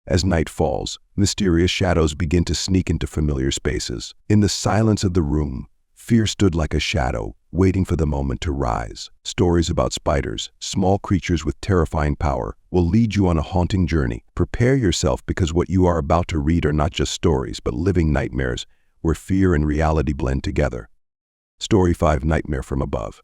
As night falls, mysterious shadows begin to sneak into familiar spaces. In the silence of the room, fear stood like a shadow, waiting for the moment to rise. Stories about spiders, small creatures with terrifying power, will lead you on a haunting journey. Prepare yourself, because what you are about to read are not just stories, but living nightmares where fear and reality blend together. Story 5: Nightmare from Above.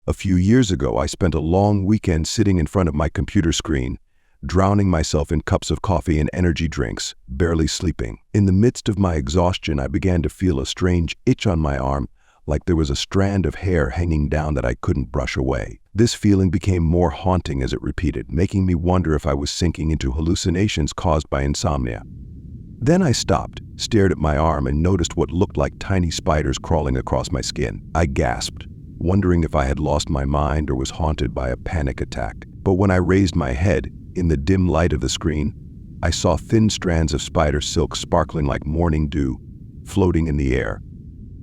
A few years ago, I spent a long weekend sitting in front of my computer screen, drowning myself in cups of coffee and energy drinks, barely sleeping. In the midst of my exhaustion, I began to feel a strange itch on my arm, like there was a strand of hair hanging down that I couldn't brush away. This feeling became more haunting as it repeated, making me wonder if I was sinking into hallucinations caused by insomnia. Then I stopped, stared at my arm, and noticed what looked like tiny spiders crawling across my skin. I gasped, wondering if I had lost my mind or was haunted by a panic attack. But when I raised my head, in the dim light of the screen, I saw thin strands of spider silk sparkling like morning dew, floating in the air.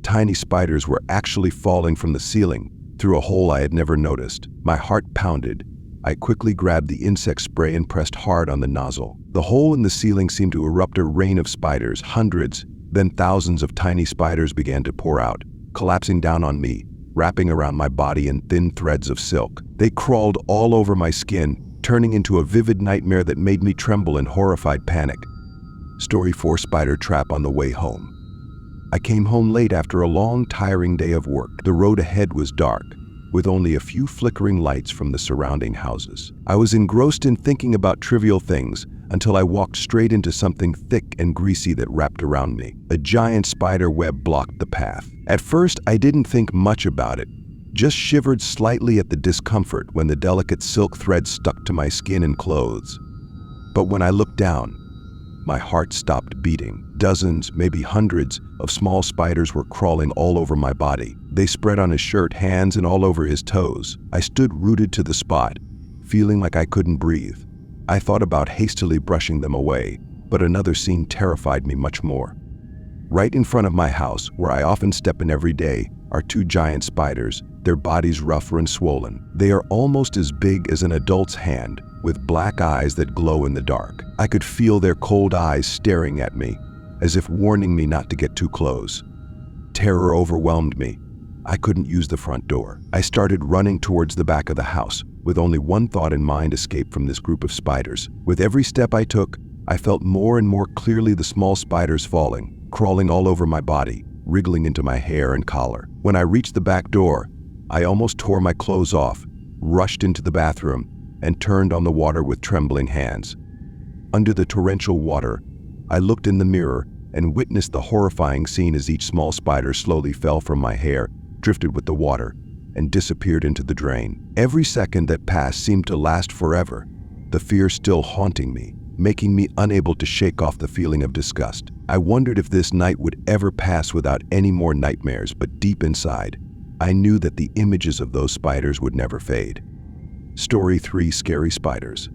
Tiny spiders were actually falling from the ceiling, through a hole I had never noticed. My heart pounded. I quickly grabbed the insect spray and pressed hard on the nozzle. The hole in the ceiling seemed to erupt a rain of spiders. Hundreds, then thousands of tiny spiders began to pour out, collapsing down on me, wrapping around my body in thin threads of silk. They crawled all over my skin, turning into a vivid nightmare that made me tremble in horrified panic. Story 4: Spider Trap on the Way Home. I came home late after a long, tiring day of work. The road ahead was dark, with only a few flickering lights from the surrounding houses. I was engrossed in thinking about trivial things until I walked straight into something thick and greasy that wrapped around me. A giant spider web blocked the path. At first, I didn't think much about it, just shivered slightly at the discomfort when the delicate silk thread stuck to my skin and clothes. But when I looked down, my heart stopped beating. Dozens, maybe hundreds, of small spiders were crawling all over my body. They spread on his shirt, hands, and all over his toes. I stood rooted to the spot, feeling like I couldn't breathe. I thought about hastily brushing them away, but another scene terrified me much more. Right in front of my house, where I often step in every day, are two giant spiders, their bodies rougher and swollen. They are almost as big as an adult's hand, with black eyes that glow in the dark. I could feel their cold eyes staring at me, as if warning me not to get too close. Terror overwhelmed me. I couldn't use the front door. I started running towards the back of the house, with only one thought in mind: escape from this group of spiders. With every step I took, I felt more and more clearly the small spiders falling, crawling all over my body, wriggling into my hair and collar. When I reached the back door, I almost tore my clothes off, rushed into the bathroom, and turned on the water with trembling hands. Under the torrential water, I looked in the mirror and witnessed the horrifying scene as each small spider slowly fell from my hair, drifted with the water, and disappeared into the drain. Every second that passed seemed to last forever, the fear still haunting me, making me unable to shake off the feeling of disgust. I wondered if this night would ever pass without any more nightmares, but deep inside, I knew that the images of those spiders would never fade. Story 3: Scary Spiders.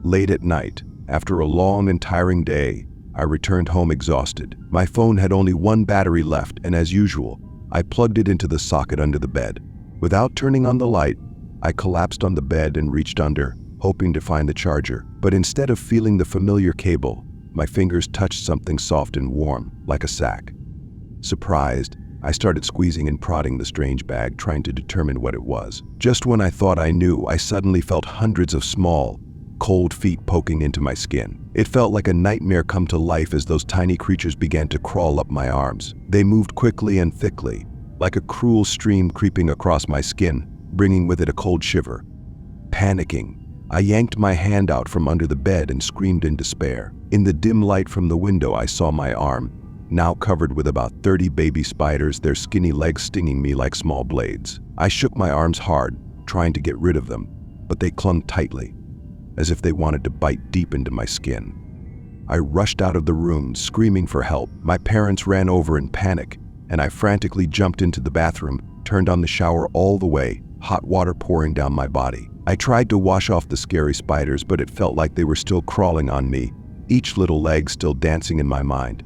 Late at night, after a long and tiring day, I returned home exhausted. My phone had only one battery left, and as usual, I plugged it into the socket under the bed. Without turning on the light, I collapsed on the bed and reached under, hoping to find the charger. But instead of feeling the familiar cable, my fingers touched something soft and warm, like a sack. Surprised, I started squeezing and prodding the strange bag, trying to determine what it was. Just when I thought I knew, I suddenly felt hundreds of small, cold feet poking into my skin. It felt like a nightmare come to life as those tiny creatures began to crawl up my arms. They moved quickly and thickly, like a cruel stream creeping across my skin, bringing with it a cold shiver. Panicking, I yanked my hand out from under the bed and screamed in despair. In the dim light from the window, I saw my arm, now covered with about 30 baby spiders, their skinny legs stinging me like small blades. I shook my arms hard, trying to get rid of them, but they clung tightly, as if they wanted to bite deep into my skin. I rushed out of the room, screaming for help. My parents ran over in panic, and I frantically jumped into the bathroom, turned on the shower all the way, hot water pouring down my body. I tried to wash off the scary spiders, but it felt like they were still crawling on me, each little leg still dancing in my mind.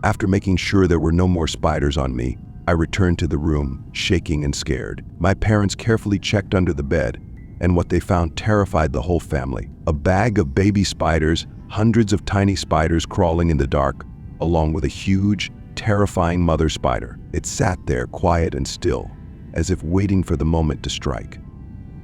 After making sure there were no more spiders on me, I returned to the room, shaking and scared. My parents carefully checked under the bed, and what they found terrified the whole family. A bag of baby spiders hundreds of tiny spiders crawling in the dark, along with a huge, terrifying mother spider. It sat there quiet and still, as if waiting for the moment to strike.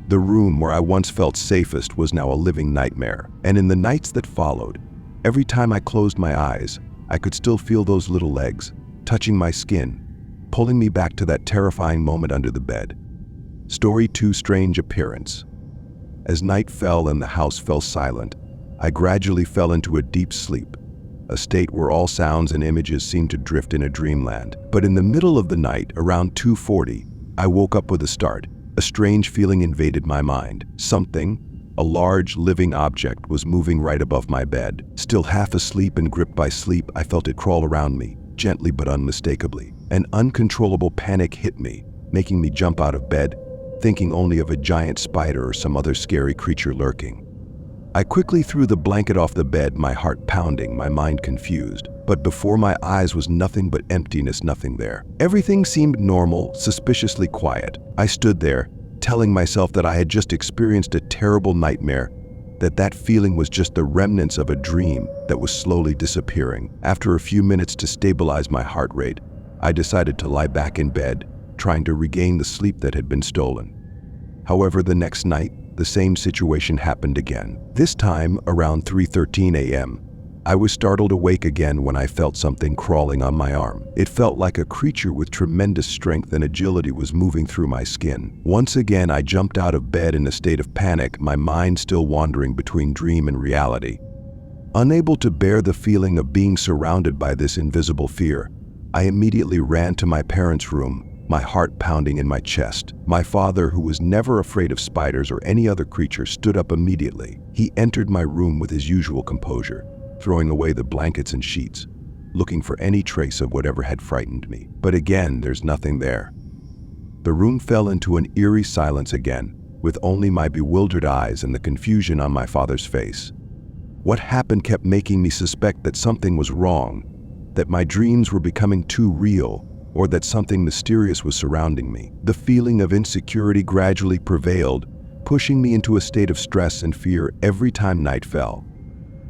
The room where I once felt safest was now a living nightmare, and in the nights that followed, every time I closed my eyes, I could still feel those little legs touching my skin, pulling me back to that terrifying moment under the bed. Story 2: Strange Appearance. As night fell and the house fell silent, I gradually fell into a deep sleep, a state where all sounds and images seemed to drift in a dreamland. But in the middle of the night, around 2:40, I woke up with a start. A strange feeling invaded my mind. Something, a large, living object, was moving right above my bed. Still half asleep and gripped by sleep, I felt it crawl around me, gently but unmistakably. An uncontrollable panic hit me, making me jump out of bed, thinking only of a giant spider or some other scary creature lurking. I quickly threw the blanket off the bed, my heart pounding, my mind confused. But before my eyes was nothing but emptiness, nothing there. Everything seemed normal, suspiciously quiet. I stood there, telling myself that I had just experienced a terrible nightmare, that feeling was just the remnants of a dream that was slowly disappearing. After a few minutes to stabilize my heart rate, I decided to lie back in bed, trying to regain the sleep that had been stolen. However, the next night, the same situation happened again. This time, around 3:13 a.m., I was startled awake again when I felt something crawling on my arm. It felt like a creature with tremendous strength and agility was moving through my skin. Once again, I jumped out of bed in a state of panic, my mind still wandering between dream and reality. Unable to bear the feeling of being surrounded by this invisible fear, I immediately ran to my parents' room, my heart pounding in my chest. My father, who was never afraid of spiders or any other creature, stood up immediately. He entered my room with his usual composure, throwing away the blankets and sheets, looking for any trace of whatever had frightened me. But again, there's nothing there. The room fell into an eerie silence again, with only my bewildered eyes and the confusion on my father's face. What happened kept making me suspect that something was wrong, that my dreams were becoming too real, or that something mysterious was surrounding me. The feeling of insecurity gradually prevailed, pushing me into a state of stress and fear every time night fell.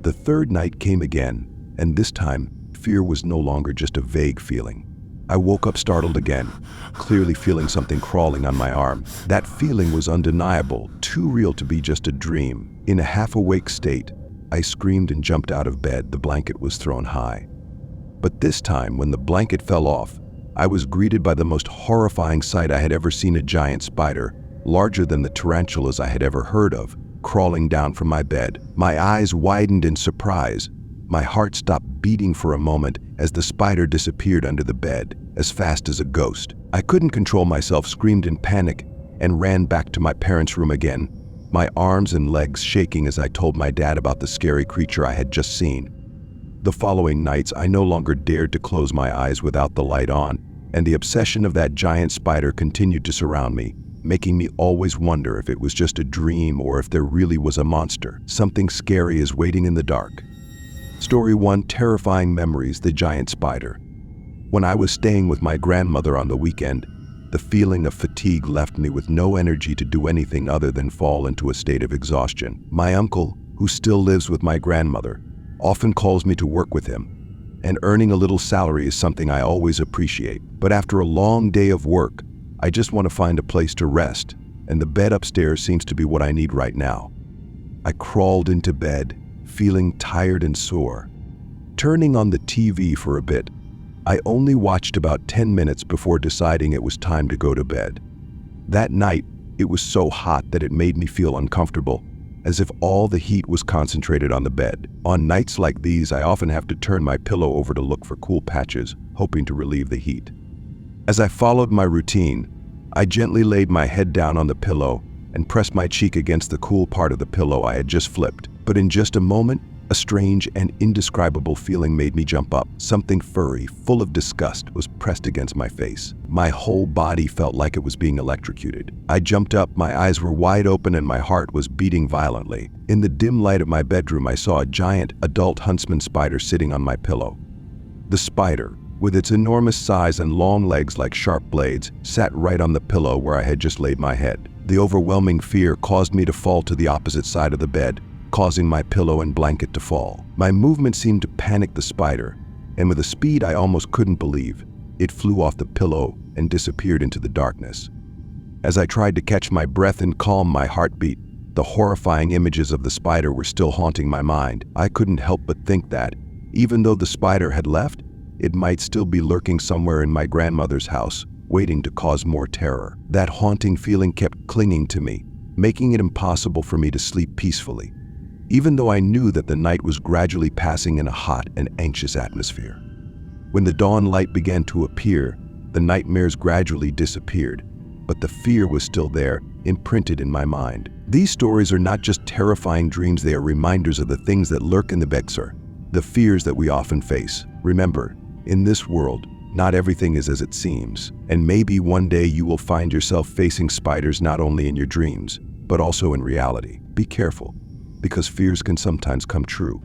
The third night came again, and this time, fear was no longer just a vague feeling. I woke up startled again, clearly feeling something crawling on my arm. That feeling was undeniable, too real to be just a dream. In a half-awake state, I screamed and jumped out of bed. The blanket was thrown high. But this time, when the blanket fell off, I was greeted by the most horrifying sight I had ever seen: a giant spider, larger than the tarantulas I had ever heard of, crawling down from my bed. My eyes widened in surprise. My heart stopped beating for a moment as the spider disappeared under the bed, as fast as a ghost. I couldn't control myself, screamed in panic, and ran back to my parents' room again, my arms and legs shaking as I told my dad about the scary creature I had just seen. The following nights, I no longer dared to close my eyes without the light on, and the obsession of that giant spider continued to surround me, making me always wonder if it was just a dream or if there really was a monster. Something scary is waiting in the dark. Story 1: Terrifying Memories. The Giant Spider. When I was staying with my grandmother on the weekend, the feeling of fatigue left me with no energy to do anything other than fall into a state of exhaustion. My uncle, who still lives with my grandmother, often calls me to work with him, and earning a little salary is something I always appreciate. But after a long day of work, I just want to find a place to rest, and the bed upstairs seems to be what I need right now. I crawled into bed, feeling tired and sore. Turning on the TV for a bit, I only watched about 10 minutes before deciding it was time to go to bed. That night, it was so hot that it made me feel uncomfortable, as if all the heat was concentrated on the bed. On nights like these, I often have to turn my pillow over to look for cool patches, hoping to relieve the heat. As I followed my routine, I gently laid my head down on the pillow and pressed my cheek against the cool part of the pillow I had just flipped. But in just a moment, a strange and indescribable feeling made me jump up. Something furry, full of disgust, was pressed against my face. My whole body felt like it was being electrocuted. I jumped up, my eyes were wide open, and my heart was beating violently. In the dim light of my bedroom, I saw a giant adult huntsman spider sitting on my pillow. The spider, with its enormous size and long legs like sharp blades, sat right on the pillow where I had just laid my head. The overwhelming fear caused me to fall to the opposite side of the bed, causing my pillow and blanket to fall. My movement seemed to panic the spider, and with a speed I almost couldn't believe, it flew off the pillow and disappeared into the darkness. As I tried to catch my breath and calm my heartbeat, the horrifying images of the spider were still haunting my mind. I couldn't help but think that, even though the spider had left, it might still be lurking somewhere in my grandmother's house, waiting to cause more terror. That haunting feeling kept clinging to me, making it impossible for me to sleep peacefully, even though I knew that the night was gradually passing in a hot and anxious atmosphere. When the dawn light began to appear, the nightmares gradually disappeared, but the fear was still there, imprinted in my mind. These stories are not just terrifying dreams, they are reminders of the things that lurk in the Bexar, the fears that we often face. Remember, in this world, not everything is as it seems, and maybe one day you will find yourself facing spiders not only in your dreams, but also in reality. Be careful, because fears can sometimes come true.